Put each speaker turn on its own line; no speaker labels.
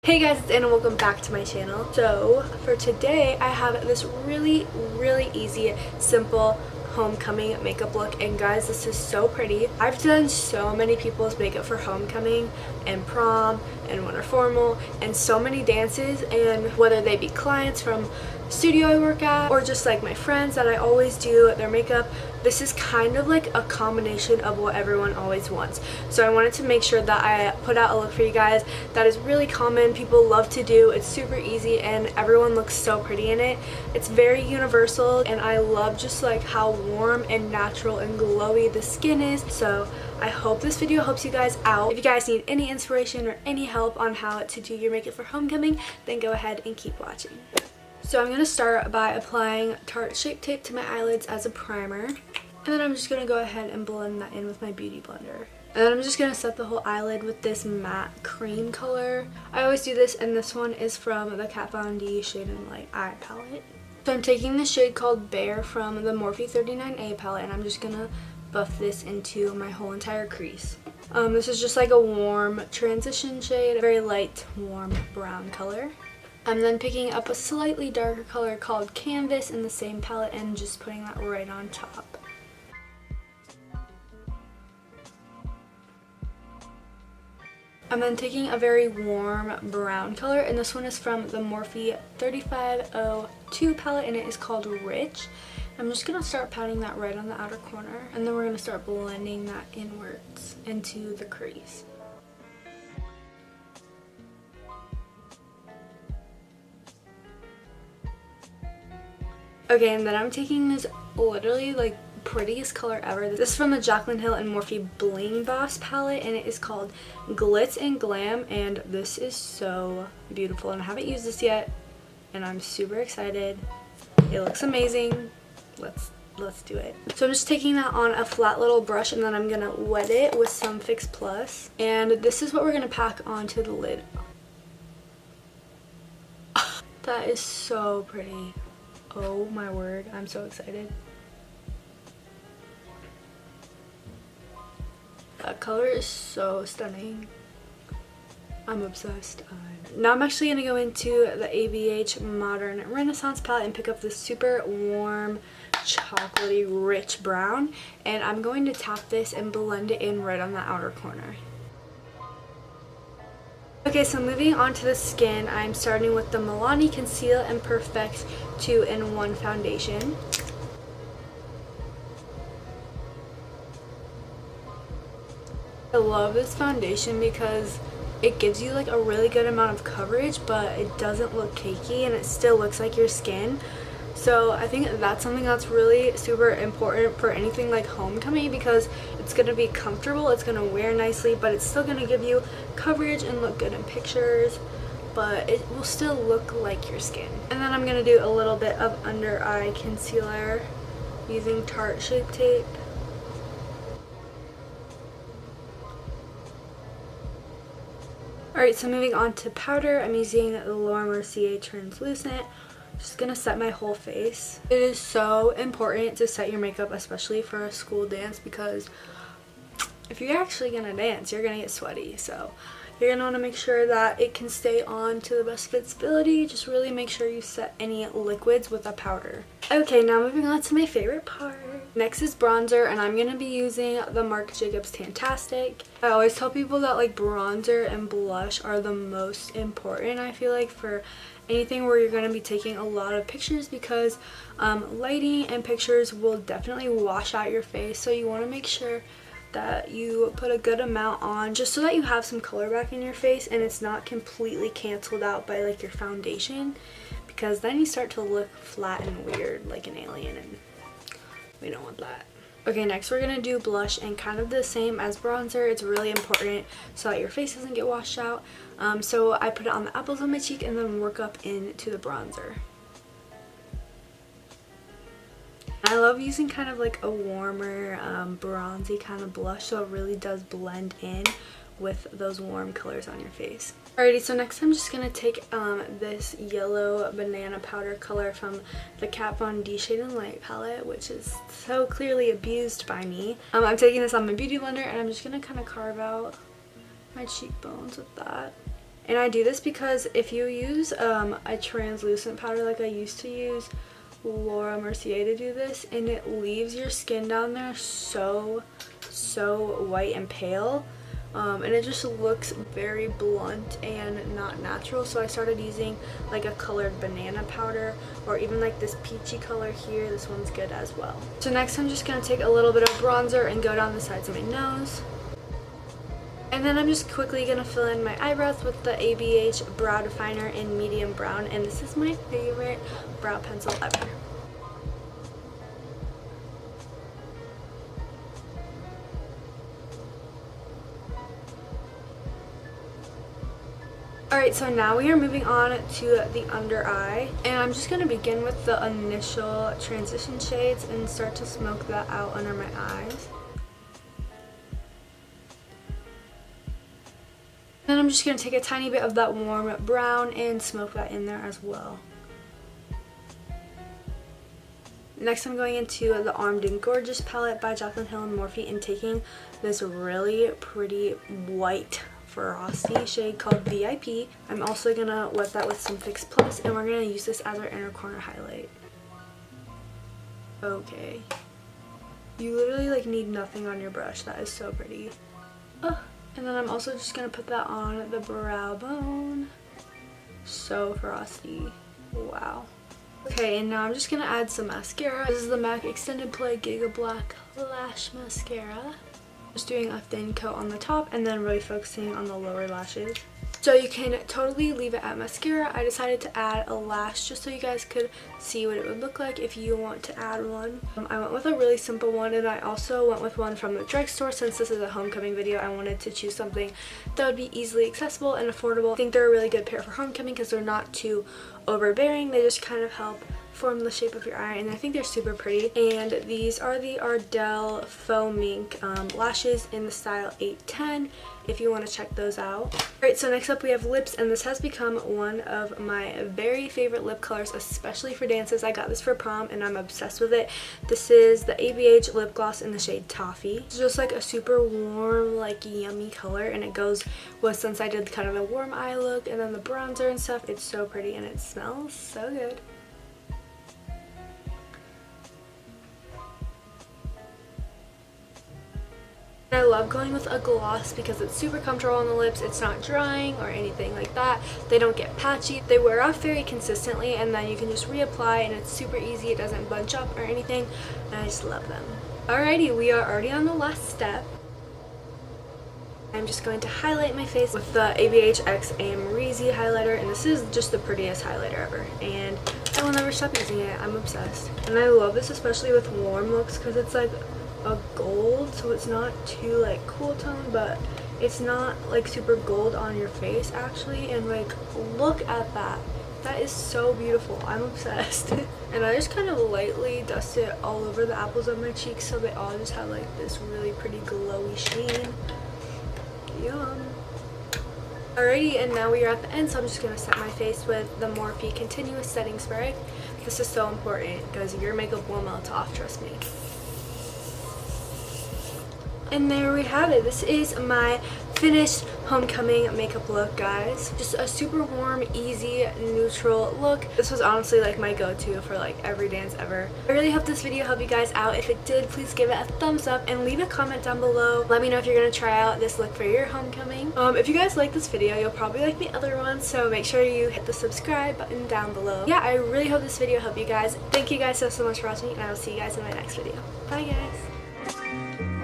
Hey guys, it's Anna. Welcome back to my channel. So for today I have this really easy, simple homecoming makeup look, and guys, this is so pretty. I've done so many people's makeup for homecoming and prom and winter formal and so many dances, and whether they be clients from studio I work at or just like my friends that I always do their makeup, this is kind of like a combination of what everyone always wants. So I wanted to make sure that I put out a look for you guys that is really common, people love to do, it's super easy, and everyone looks so pretty in it. It's very universal, and I love just like how warm and natural and glowy the skin is. So I hope this video helps you guys out. If you guys need any inspiration or any help on how to do your makeup for homecoming, then go ahead and keep watching. So I'm going to start by applying Tarte Shape Tape to my eyelids as a primer. And then I'm just going to go ahead and blend that in with my beauty blender. And then I'm just going to set the whole eyelid with this matte cream color. I always do this, and this one is from the Kat Von D Shade and Light Eye palette. So I'm taking the shade called Bear from the Morphe 39A palette, and I'm just going to buff this into my whole entire crease. This is just like a warm transition shade, a very light, warm brown color. I'm then picking up a slightly darker color called Canvas in the same palette and just putting that right on top. I'm then taking a very warm brown color, and this one is from the Morphe 3502 palette, and it is called Rich. I'm just going to start patting that right on the outer corner, and then we're going to start blending that inwards into the crease. Okay, and then I'm taking this literally like prettiest color ever. This is from the Jaclyn Hill and Morphe Bling Boss palette, and it is called Glitz and Glam, and this is so beautiful, and I haven't used this yet and I'm super excited. It looks amazing. Let's do it. So I'm just taking that on a flat little brush, and then I'm gonna wet it with some Fix Plus, and this is what we're gonna pack onto the lid. That is so pretty. Oh my word, I'm so excited. That color is so stunning. I'm obsessed. Now I'm actually going to go into the ABH Modern Renaissance palette and pick up this super warm, chocolatey, rich brown, and I'm going to tap this and blend it in right on the outer corner. Okay, so moving on to the skin, I'm starting with the Milani Conceal and Perfect 2-in-1 foundation. I love this foundation because it gives you like a really good amount of coverage, but it doesn't look cakey and it still looks like your skin. So I think that's something that's really super important for anything like homecoming, because it's going to be comfortable, it's going to wear nicely, but it's still going to give you coverage and look good in pictures, but it will still look like your skin. And then I'm going to do a little bit of under eye concealer using Tarte Shape Tape. Alright, so moving on to powder, I'm using the Laura Mercier Translucent. Just gonna set my whole face. It is so important to set your makeup, especially for a school dance, because if you're actually gonna dance, you're gonna get sweaty. So you're gonna want to make sure that it can stay on to the best of its ability. Just really make sure you set any liquids with a powder. Okay, now moving on to my favorite part. Next is bronzer, and I'm gonna be using the Marc Jacobs Tantastic. I always tell people that like bronzer and blush are the most important, I feel like, for anything where you're going to be taking a lot of pictures, because lighting and pictures will definitely wash out your face. So you want to make sure that you put a good amount on, just so that you have some color back in your face and it's not completely canceled out by like your foundation, because then you start to look flat and weird like an alien, and we don't want that. Okay, next we're going to do blush, and kind of the same as bronzer, it's really important so that your face doesn't get washed out. So I put it on the apples of my cheek and then work up into the bronzer. I love using kind of like a warmer, bronzy kind of blush, so it really does blend in with those warm colors on your face. Alrighty, so next I'm just going to take this yellow banana powder color from the Kat Von D Shade and Light palette, which is so clearly abused by me. I'm taking this on my beauty blender, and I'm just going to kind of carve out my cheekbones with that. And I do this because if you use a translucent powder like I used to use Laura Mercier to do this, and it leaves your skin down there so white and pale, and it just looks very blunt and not natural. So I started using like a colored banana powder, or even like this peachy color here. This one's good as well. So next I'm just going to take a little bit of bronzer and go down the sides of my nose. And then I'm just quickly going to fill in my eyebrows with the ABH Brow Definer in medium brown, and this is my favorite brow pencil ever. Alright, so now we are moving on to the under eye, and I'm just going to begin with the initial transition shades and start to smoke that out under my eyes. Then I'm just going to take a tiny bit of that warm brown and smoke that in there as well. Next I'm going into the Armed and Gorgeous palette by Jaclyn Hill and Morphe, and taking this really pretty white frosty shade called VIP. I'm also going to wet that with some Fix Plus, and we're going to use this as our inner corner highlight. Okay. You literally like need nothing on your brush. That is so pretty. And then I'm also just going to put that on the brow bone. So frosty. Wow. Okay, and now I'm just going to add some mascara. This is the MAC Extended Play Giga Black Lash Mascara. Just doing a thin coat on the top and then really focusing on the lower lashes. So you can totally leave it at mascara. I decided to add a lash just so you guys could see what it would look like if you want to add one. I went with a really simple one, and I also went with one from the drugstore. Since this is a homecoming video, I wanted to choose something that would be easily accessible and affordable. I think they're a really good pair for homecoming because they're not too overbearing. They just kind of help form the shape of your eye, and I think they're super pretty. And these are the Ardell Faux Mink lashes in the style 810 if you want to check those out. Alright, so next up we have lips, and this has become one of my very favorite lip colors, especially for dances. I got this for prom and I'm obsessed with it. This is the ABH lip gloss in the shade Toffee. It's just like a super warm, like yummy color, and it goes with, since I did kind of a warm eye look and then the bronzer and stuff, it's so pretty and it smells so good. I love going with a gloss because it's super comfortable on the lips. It's not drying or anything like that. They don't get patchy. They wear off very consistently, and then you can just reapply, and it's super easy. It doesn't bunch up or anything, and I just love them. Alrighty, we are already on the last step. I'm just going to highlight my face with the ABH X Amrezy highlighter, and this is just the prettiest highlighter ever, and I will never stop using it. I'm obsessed. And I love this especially with warm looks because it's like a gold, so it's not too like cool tone, but it's not like super gold on your face actually. And like, look at that. That is so beautiful. I'm obsessed. And I just kind of lightly dust it all over the apples of my cheeks so they all just have like this really pretty glowy sheen. Yum. Alrighty, and now we are at the end, so I'm just going to set my face with the Morphe Continuous Setting Spray. This is so important because your makeup will melt off, trust me. And there we have it. This is my finished homecoming makeup look, guys. Just a super warm, easy, neutral look. This was honestly like my go-to for like every dance ever. I really hope this video helped you guys out. If it did, please give it a thumbs up and leave a comment down below. Let me know if you're gonna try out this look for your homecoming. If you guys like this video, you'll probably like the other one, so make sure you hit the subscribe button down below. Yeah, I really hope this video helped you guys. Thank you guys so much for watching, and I will see you guys in my next video. Bye, guys.